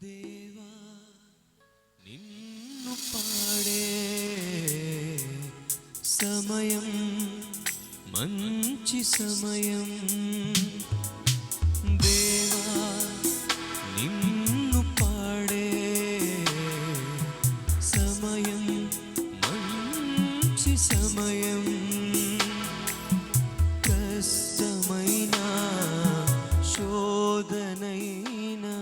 దేవా నిన్ను పాడే సమయం మంచి సమయం. దేవా నిన్ను పాడే సమయం మంచి సమయం. కష్టమైన శోధనైనా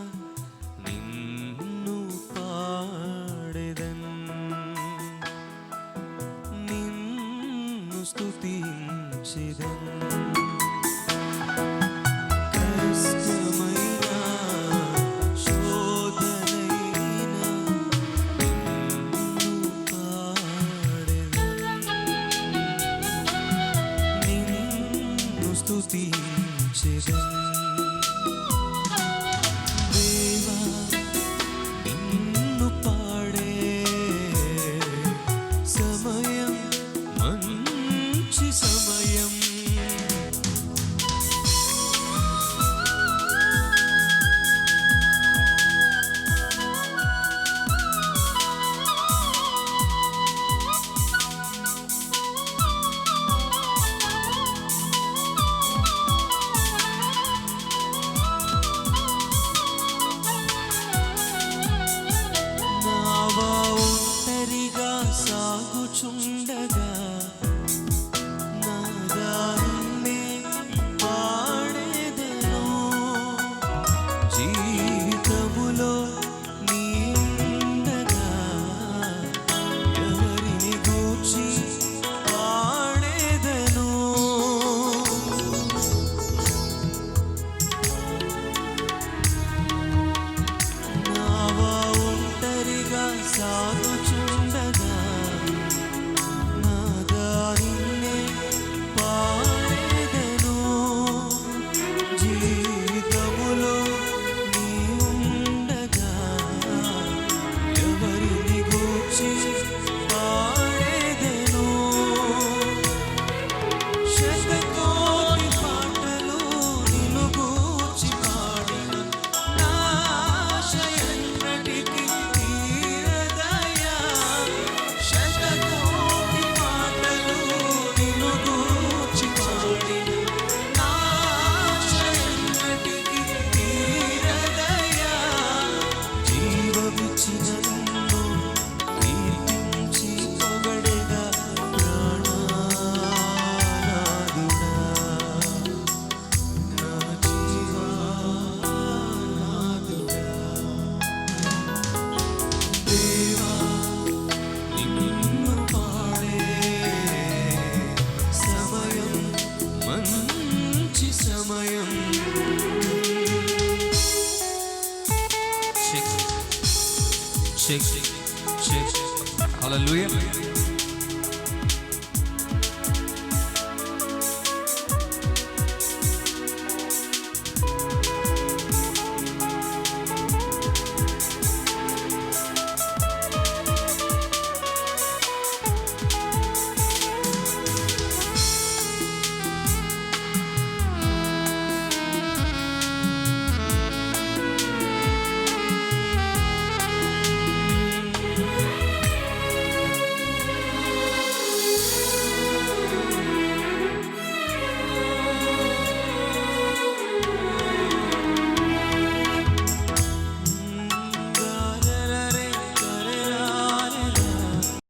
నిన్ను పాడెదన్, నిన్ను స్తుతించెదన్. కష్టమైన శోధనైనా నిన్ను పాడెదన్, నిన్ను స్తుతించెదన్. దేవా నిన్ను పాడే సమయం మంచి సమయం. నావా ఒంటరిగా సాగుచుండగా నా దారినే పాడేదను. జీవితములో నీ ఉండగా ఎవరిని గూర్చి పాడేదను. నావా ఒంటరిగా సాగుచుండగా నా దారినే పాడేదను. జీవితములో నీ ఉండగా ఎవరిని గూర్చి పాడేదను. శతకోటి పాటలు నిన్ను గూర్చి పాడిన నా ఆశయన్నటికీ తీరదయ్యా. శతకోటి పాటలు నిన్ను గూర్చి పాడిన నా ఆశయన్నటికీ తీరదయ్యా. జీవమిచ్చిన నిన్ను కీర్తించి పొగడెదా ప్రాణనాథుడా, నా జీవనాథుడా. దేవా నిన్ను పాడే సమయం మంచి సమయం. Shake. Hallelujah.